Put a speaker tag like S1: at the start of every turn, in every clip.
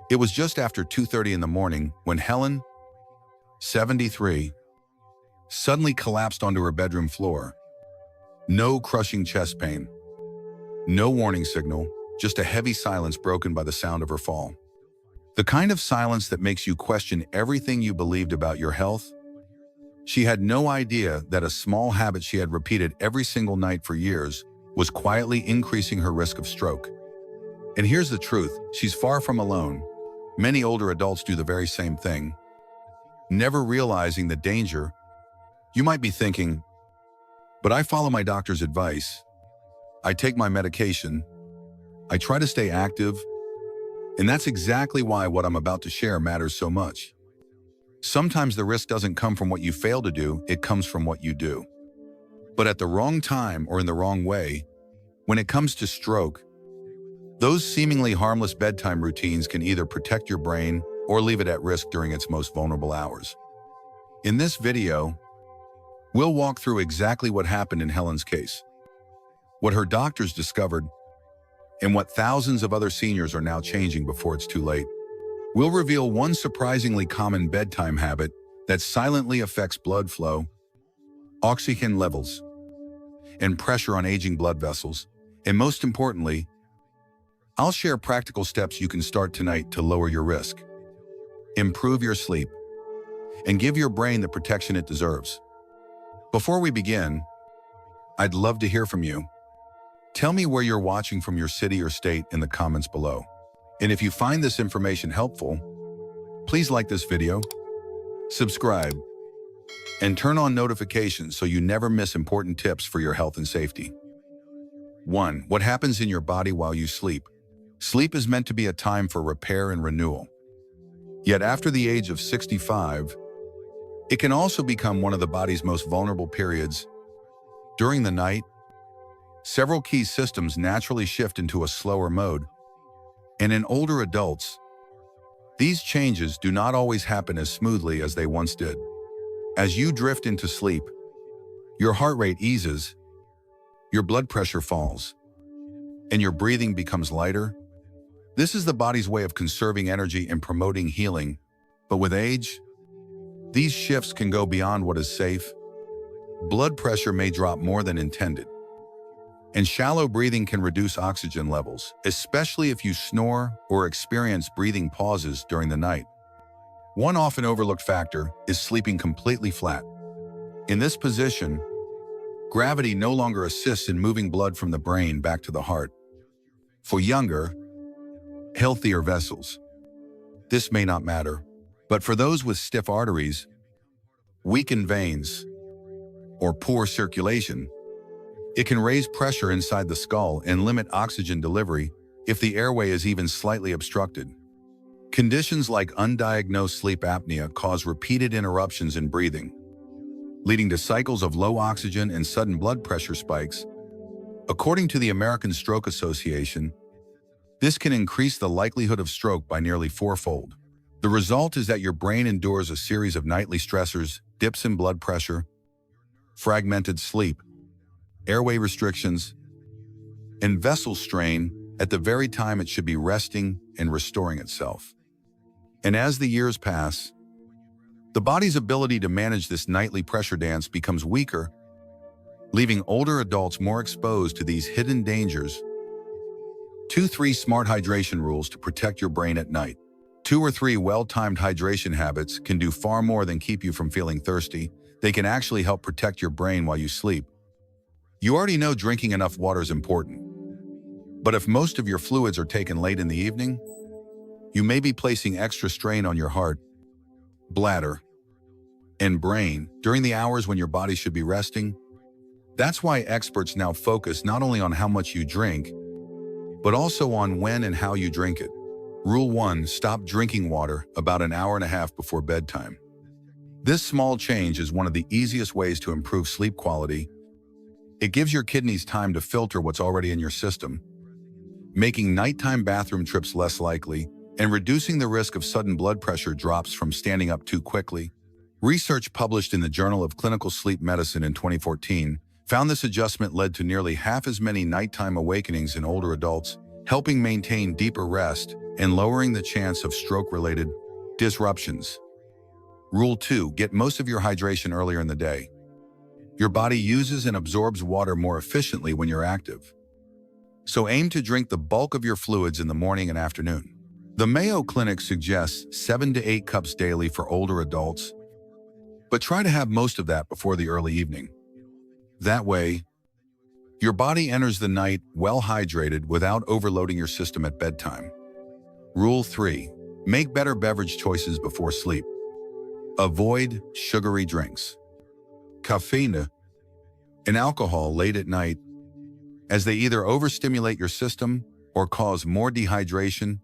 S1: It was just after 2:30 in the morning when Helen, 73, suddenly collapsed onto her bedroom floor. No crushing chest pain, no warning signal, just a heavy silence broken by the sound of her fall. The kind of silence that makes you question everything you believed about your health. She had no idea that a small habit she had repeated every single night for years was quietly increasing her risk of stroke. And here's the truth, she's far from alone. Many older adults do the very same thing, never realizing the danger. You might be thinking, but I follow my doctor's advice. I take my medication. I try to stay active. And that's exactly why what I'm about to share matters so much. Sometimes the risk doesn't come from what you fail to do, it comes from what you do. But at the wrong time or in the wrong way, when it comes to stroke, those seemingly harmless bedtime routines can either protect your brain or leave it at risk during its most vulnerable hours. In this video, we'll walk through exactly what happened in Helen's case, what her doctors discovered, and what thousands of other seniors are now changing before it's too late. We'll reveal one surprisingly common bedtime habit that silently affects blood flow, oxygen levels, and pressure on aging blood vessels. And most importantly, I'll share practical steps you can start tonight to lower your risk, improve your sleep, and give your brain the protection it deserves. Before we begin, I'd love to hear from you. Tell me where you're watching from, your city or state, in the comments below. And if you find this information helpful, please like this video, subscribe, and turn on notifications so you never miss important tips for your health and safety. 1. What happens in your body while you sleep? Sleep is meant to be a time for repair and renewal. Yet after the age of 65, it can also become one of the body's most vulnerable periods. During the night, several key systems naturally shift into a slower mode. And in older adults, these changes do not always happen as smoothly as they once did. As you drift into sleep, your heart rate eases, your blood pressure falls, and your breathing becomes lighter. This is the body's way of conserving energy and promoting healing. But with age, these shifts can go beyond what is safe. Blood pressure may drop more than intended, and shallow breathing can reduce oxygen levels, especially if you snore or experience breathing pauses during the night. One often overlooked factor is sleeping completely flat. In this position, gravity no longer assists in moving blood from the brain back to the heart. For younger, healthier vessels, this may not matter. But for those with stiff arteries, weakened veins, or poor circulation, it can raise pressure inside the skull and limit oxygen delivery if the airway is even slightly obstructed. Conditions like undiagnosed sleep apnea cause repeated interruptions in breathing, leading to cycles of low oxygen and sudden blood pressure spikes. According to the American Stroke Association, this can increase the likelihood of stroke by nearly fourfold. The result is that your brain endures a series of nightly stressors, dips in blood pressure, fragmented sleep, airway restrictions, and vessel strain at the very time it should be resting and restoring itself. And as the years pass, the body's ability to manage this nightly pressure dance becomes weaker, leaving older adults more exposed to these hidden dangers. 2-3 smart hydration rules to protect your brain at night. 2 or 3 well-timed hydration habits can do far more than keep you from feeling thirsty. They can actually help protect your brain while you sleep. You already know drinking enough water is important. But if most of your fluids are taken late in the evening, you may be placing extra strain on your heart, bladder, and brain during the hours when your body should be resting. That's why experts now focus not only on how much you drink, but also on when and how you drink it. Rule 1. Stop drinking water about an hour and a half before bedtime. This small change is one of the easiest ways to improve sleep quality. It gives your kidneys time to filter what's already in your system, making nighttime bathroom trips less likely and reducing the risk of sudden blood pressure drops from standing up too quickly. Research published in the Journal of Clinical Sleep Medicine in 2014 found this adjustment led to nearly half as many nighttime awakenings in older adults, helping maintain deeper rest and lowering the chance of stroke-related disruptions. Rule 2. Get most of your hydration earlier in the day. Your body uses and absorbs water more efficiently when you're active. So aim to drink the bulk of your fluids in the morning and afternoon. The Mayo Clinic suggests 7 to 8 cups daily for older adults, but try to have most of that before the early evening. That way, your body enters the night well hydrated without overloading your system at bedtime. Rule 3. Make better beverage choices before sleep. Avoid sugary drinks, caffeine, and alcohol late at night, as they either overstimulate your system or cause more dehydration.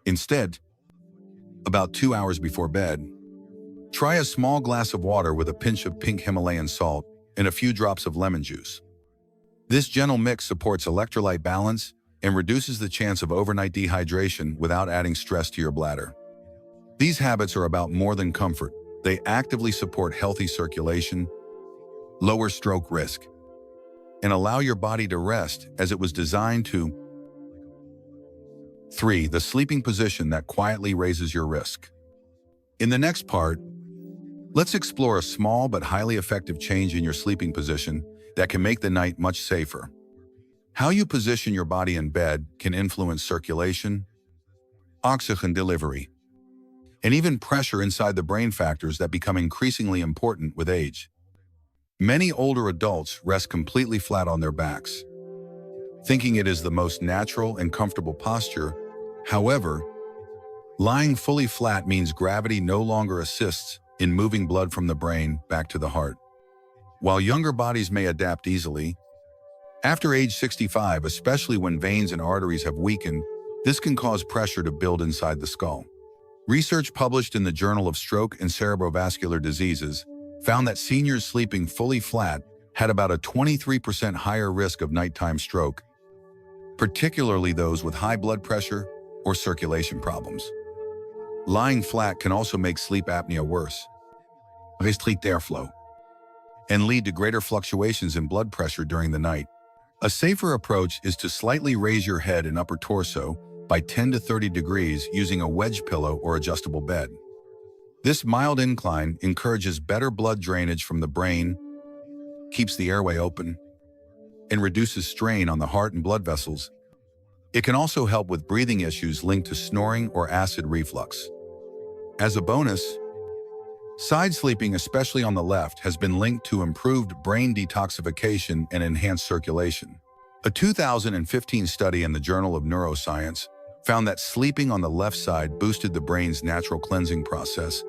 S1: Instead, about 2 hours before bed, try a small glass of water with a pinch of pink Himalayan salt and a few drops of lemon juice. This gentle mix supports electrolyte balance and reduces the chance of overnight dehydration without adding stress to your bladder. These habits are about more than comfort. They actively support healthy circulation, lower stroke risk, and allow your body to rest as it was designed to. 3. The sleeping position that quietly raises your risk. In the next part, let's explore a small but highly effective change in your sleeping position that can make the night much safer. How you position your body in bed can influence circulation, oxygen delivery, and even pressure inside the brain, factors that become increasingly important with age. Many older adults rest completely flat on their backs, thinking it is the most natural and comfortable posture. However, lying fully flat means gravity no longer assists in moving blood from the brain back to the heart. While younger bodies may adapt easily, after age 65, especially when veins and arteries have weakened, this can cause pressure to build inside the skull. Research published in the Journal of Stroke and Cerebrovascular Diseases found that seniors sleeping fully flat had about a 23% higher risk of nighttime stroke, particularly those with high blood pressure or circulation problems. Lying flat can also make sleep apnea worse, restrict airflow, and lead to greater fluctuations in blood pressure during the night. A safer approach is to slightly raise your head and upper torso by 10 to 30 degrees using a wedge pillow or adjustable bed. This mild incline encourages better blood drainage from the brain, keeps the airway open, and reduces strain on the heart and blood vessels. It can also help with breathing issues linked to snoring or acid reflux. As a bonus, side sleeping, especially on the left, has been linked to improved brain detoxification and enhanced circulation. A 2015 study in the Journal of Neuroscience found that sleeping on the left side boosted the brain's natural cleansing process,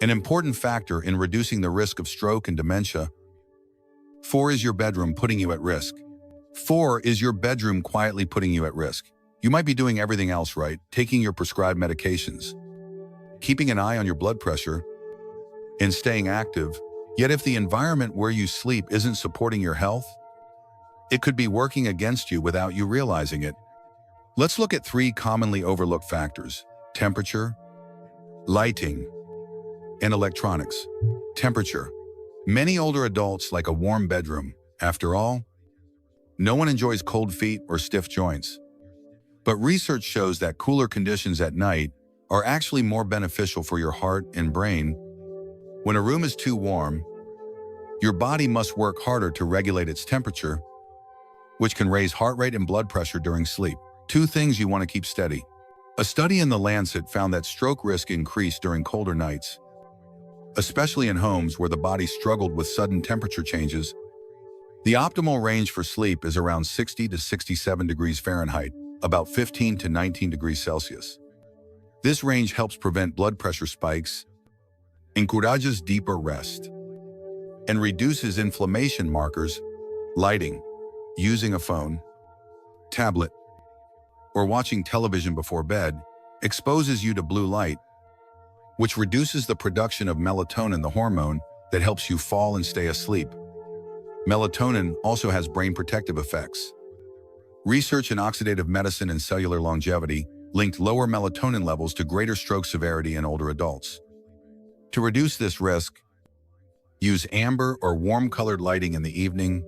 S1: an important factor in reducing the risk of stroke and dementia. 4. Is your bedroom putting you at risk? 4. Is your bedroom quietly putting you at risk? You might be doing everything else right, taking your prescribed medications, keeping an eye on your blood pressure, and staying active. Yet if the environment where you sleep isn't supporting your health, it could be working against you without you realizing it. Let's look at 3 commonly overlooked factors: temperature, lighting, and electronics. Temperature. Many older adults like a warm bedroom. After all, no one enjoys cold feet or stiff joints. But research shows that cooler conditions at night are actually more beneficial for your heart and brain. When a room is too warm, your body must work harder to regulate its temperature, which can raise heart rate and blood pressure during sleep. 2 things you want to keep steady. A study in The Lancet found that stroke risk increased during colder nights, especially in homes where the body struggled with sudden temperature changes. The optimal range for sleep is around 60 to 67 degrees Fahrenheit, about 15 to 19 degrees Celsius. This range helps prevent blood pressure spikes, encourages deeper rest, and reduces inflammation markers. Lighting. Using a phone, tablet, or watching television before bed exposes you to blue light, which reduces the production of melatonin, the hormone that helps you fall and stay asleep. Melatonin also has brain protective effects. Research in oxidative medicine and cellular longevity linked lower melatonin levels to greater stroke severity in older adults. To reduce this risk, use amber or warm-colored lighting in the evening,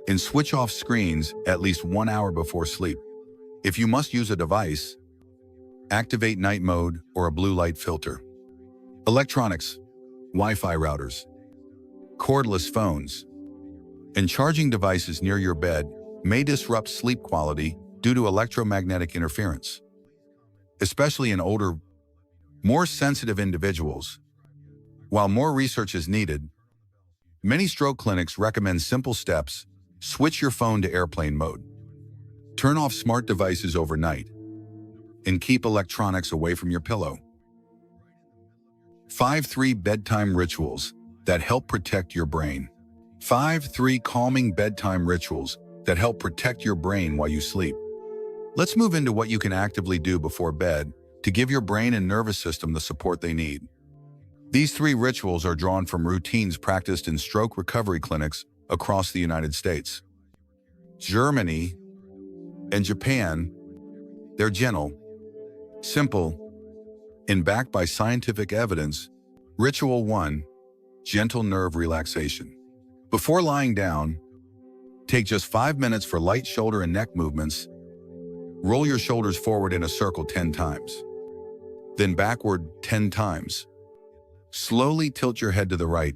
S1: and switch off screens at least 1 hour before sleep. If you must use a device, activate night mode, or a blue light filter. Electronics, Wi-Fi routers, cordless phones, and charging devices near your bed may disrupt sleep quality due to electromagnetic interference. Especially in older, more sensitive individuals. While more research is needed, many stroke clinics recommend simple steps. Switch your phone to airplane mode. Turn off smart devices overnight, and keep electronics away from your pillow. 5-3 bedtime rituals that help protect your brain. 5-3 calming bedtime rituals that help protect your brain while you sleep. Let's move into what you can actively do before bed to give your brain and nervous system the support they need. These 3 rituals are drawn from routines practiced in stroke recovery clinics across the United States, Germany, and Japan. They're gentle, simple, and backed by scientific evidence. Ritual 1. Gentle nerve relaxation. Before lying down, take just 5 minutes for light shoulder and neck movements. Roll your shoulders forward in a circle 10 times, then backward 10 times. Slowly tilt your head to the right,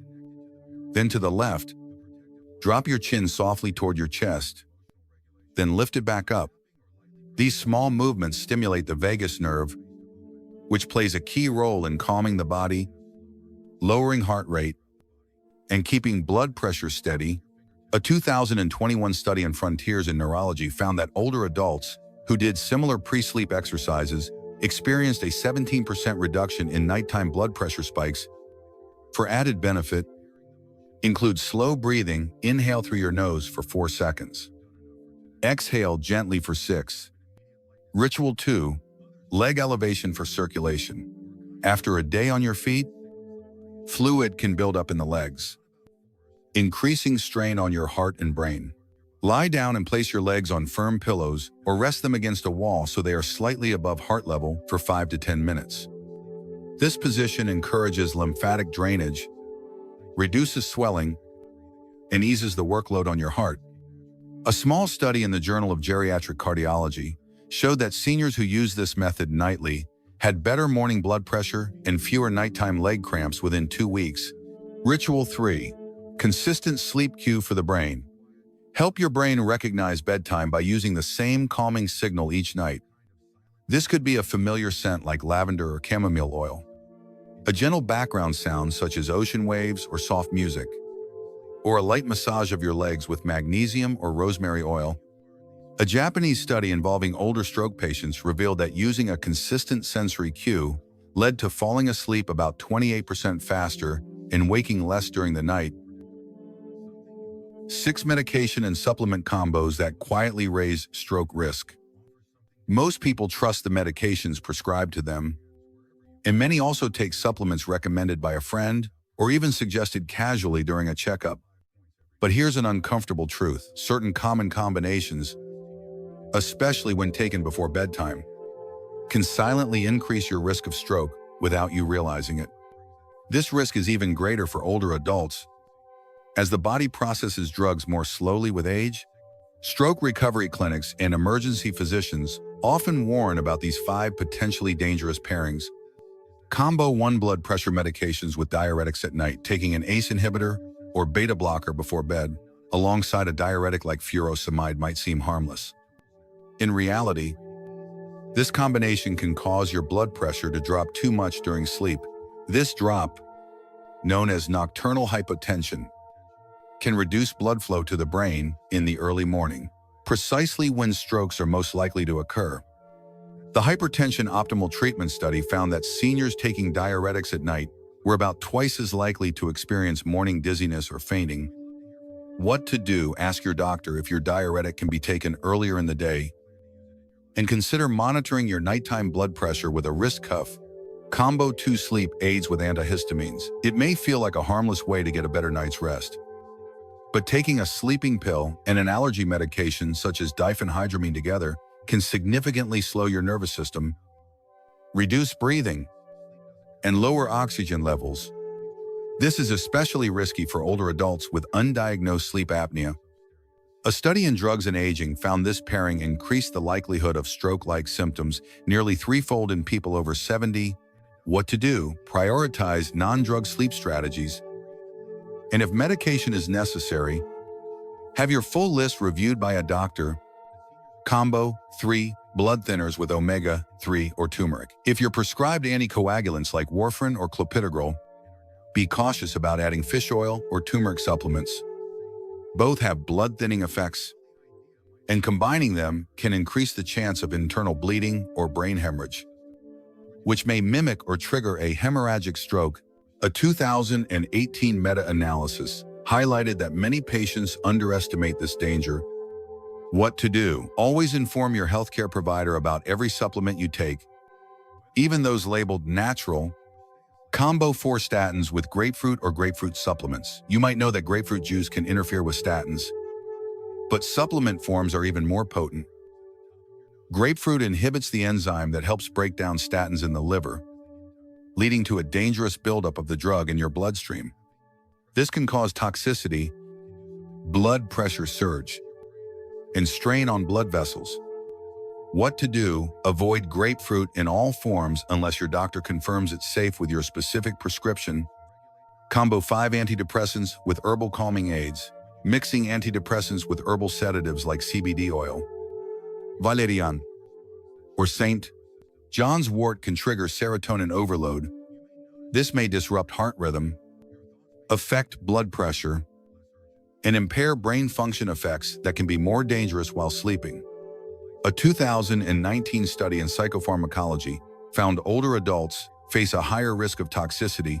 S1: then to the left. Drop your chin softly toward your chest, then lift it back up. These small movements stimulate the vagus nerve, which plays a key role in calming the body, lowering heart rate, and keeping blood pressure steady. A 2021 study in Frontiers in Neurology found that older adults who did similar pre-sleep exercises experienced a 17% reduction in nighttime blood pressure spikes. For added benefit, include slow breathing. Inhale through your nose for 4 seconds. Exhale gently for 6. Ritual 2. Leg elevation for circulation. After a day on your feet, fluid can build up in the legs, increasing strain on your heart and brain. Lie down and place your legs on firm pillows or rest them against a wall so they are slightly above heart level for 5 to 10 minutes. This position encourages lymphatic drainage, reduces swelling, and eases the workload on your heart. A small study in the Journal of Geriatric Cardiology showed that seniors who used this method nightly had better morning blood pressure and fewer nighttime leg cramps within 2 weeks. Ritual 3. Consistent sleep cue for the brain. Help your brain recognize bedtime by using the same calming signal each night. This could be a familiar scent like lavender or chamomile oil, a gentle background sound such as ocean waves or soft music, or a light massage of your legs with magnesium or rosemary oil. A Japanese study involving older stroke patients revealed that using a consistent sensory cue led to falling asleep about 28% faster and waking less during the night. 6 medication and supplement combos that quietly raise stroke risk. Most people trust the medications prescribed to them, and many also take supplements recommended by a friend or even suggested casually during a checkup. But here's an uncomfortable truth. Certain common combinations, especially when taken before bedtime, can silently increase your risk of stroke without you realizing it. This risk is even greater for older adults, as the body processes drugs more slowly with age. Stroke recovery clinics and emergency physicians often warn about these 5 potentially dangerous pairings. Combo 1 blood pressure medications with diuretics at night. Taking an ACE inhibitor or beta blocker before bed alongside a diuretic like furosemide might seem harmless. In reality, this combination can cause your blood pressure to drop too much during sleep. This drop, known as nocturnal hypotension, can reduce blood flow to the brain in the early morning, precisely when strokes are most likely to occur. The Hypertension Optimal Treatment Study found that seniors taking diuretics at night were about twice as likely to experience morning dizziness or fainting. What to do? Ask your doctor if your diuretic can be taken earlier in the day, and consider monitoring your nighttime blood pressure with a wrist cuff. Combo 2 sleep aids with antihistamines. It may feel like a harmless way to get a better night's rest, but taking a sleeping pill and an allergy medication such as diphenhydramine together can significantly slow your nervous system, reduce breathing, and lower oxygen levels. This is especially risky for older adults with undiagnosed sleep apnea. A study in drugs and aging found this pairing increased the likelihood of stroke-like symptoms nearly threefold in people over 70. What to do? Prioritize non-drug sleep strategies. And if medication is necessary, have your full list reviewed by a doctor. Combo 3. Blood thinners with omega-3 or turmeric. If you're prescribed anticoagulants like warfarin or clopidogrel, be cautious about adding fish oil or turmeric supplements. Both have blood-thinning effects, and combining them can increase the chance of internal bleeding or brain hemorrhage, which may mimic or trigger a hemorrhagic stroke. A 2018 meta-analysis highlighted that many patients underestimate this danger. What to do? Always inform your healthcare provider about every supplement you take, even those labeled natural. Combo 4 statins with grapefruit or grapefruit supplements. You might know that grapefruit juice can interfere with statins, but supplement forms are even more potent. Grapefruit inhibits the enzyme that helps break down statins in the liver, leading to a dangerous buildup of the drug in your bloodstream. This can cause toxicity, blood pressure surge, and strain on blood vessels. What to do? Avoid grapefruit in all forms unless your doctor confirms it's safe with your specific prescription. Combo 5 antidepressants with herbal calming aids. Mixing antidepressants with herbal sedatives like CBD oil, valerian, or St. John's wort can trigger serotonin overload. This may disrupt heart rhythm, affect blood pressure, and impair brain function effects that can be more dangerous while sleeping. A 2019 study in psychopharmacology found older adults face a higher risk of toxicity,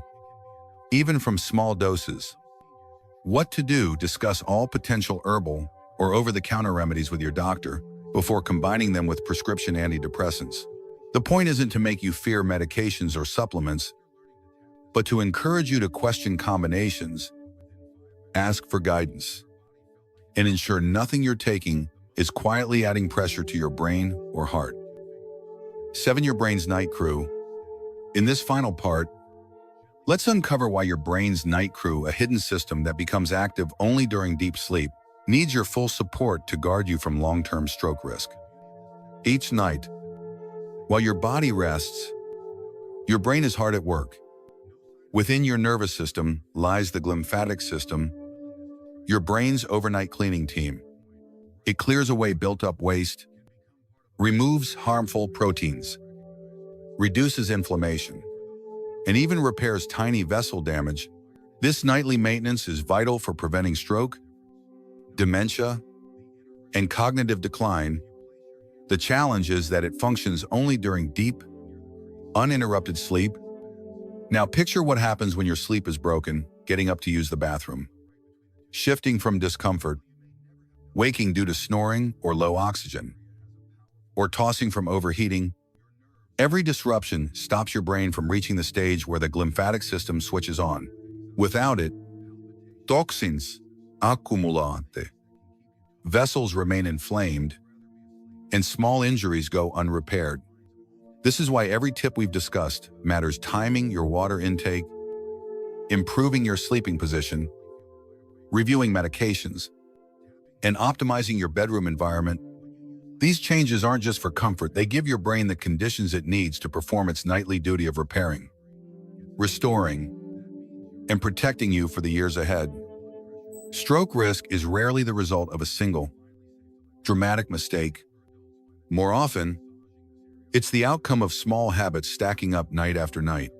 S1: even from small doses. What to do? Discuss all potential herbal or over-the-counter remedies with your doctor before combining them with prescription antidepressants. The point isn't to make you fear medications or supplements, but to encourage you to question combinations, ask for guidance, and ensure nothing you're taking is quietly adding pressure to your brain or heart. 7. Your brain's night crew. In this final part, let's uncover why your brain's night crew, a hidden system that becomes active only during deep sleep, needs your full support to guard you from long-term stroke risk. Each night, while your body rests, your brain is hard at work. Within your nervous system lies the glymphatic system, your brain's overnight cleaning team. It clears away built-up waste, removes harmful proteins, reduces inflammation, and even repairs tiny vessel damage. This nightly maintenance is vital for preventing stroke, dementia, and cognitive decline. The challenge is that it functions only during deep, uninterrupted sleep. Now picture what happens when your sleep is broken, getting up to use the bathroom, shifting from discomfort, waking due to snoring or low oxygen, or tossing from overheating. Every disruption stops your brain from reaching the stage where the glymphatic system switches on. Without it, toxins accumulate, vessels remain inflamed, and small injuries go unrepaired. This is why every tip we've discussed matters: timing your water intake, improving your sleeping position, reviewing medications, and optimizing your bedroom environment. These changes aren't just for comfort, they give your brain the conditions it needs to perform its nightly duty of repairing, restoring, and protecting you for the years ahead. Stroke risk is rarely the result of a single, dramatic mistake. More often, it's the outcome of small habits stacking up night after night.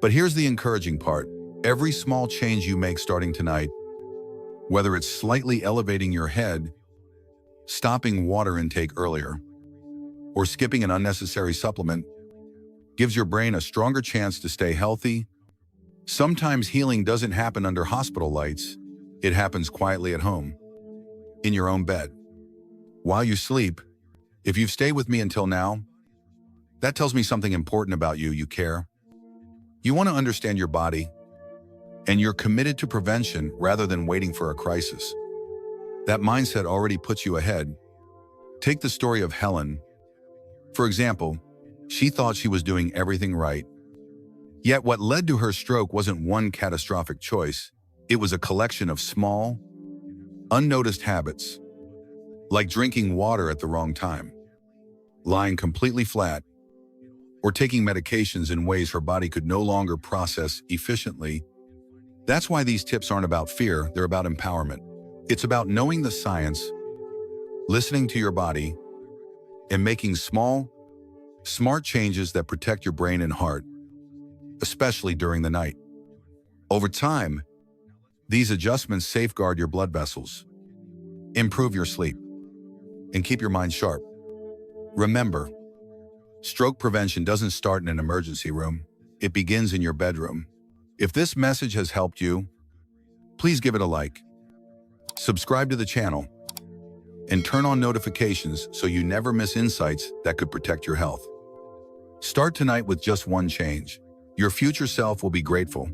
S1: But here's the encouraging part. Every small change you make starting tonight, whether it's slightly elevating your head, stopping water intake earlier, or skipping an unnecessary supplement, gives your brain a stronger chance to stay healthy. Sometimes healing doesn't happen under hospital lights. It happens quietly at home, in your own bed, while you sleep. If you've stayed with me until now, that tells me something important about you. You care. You want to understand your body, and you're committed to prevention rather than waiting for a crisis. That mindset already puts you ahead. Take the story of Helen. For example, she thought she was doing everything right. Yet what led to her stroke wasn't one catastrophic choice. It was a collection of small, Unnoticed habits, like drinking water at the wrong time, lying completely flat, or taking medications in ways her body could no longer process efficiently. That's why these tips aren't about fear, they're about empowerment. It's about knowing the science, listening to your body, and making small, smart changes that protect your brain and heart, especially during the night. Over time, these adjustments safeguard your blood vessels, improve your sleep, and keep your mind sharp. Remember, stroke prevention doesn't start in an emergency room. It begins in your bedroom. If this message has helped you, please give it a like, subscribe to the channel, and turn on notifications so you never miss insights that could protect your health. Start tonight with just one change. Your future self will be grateful.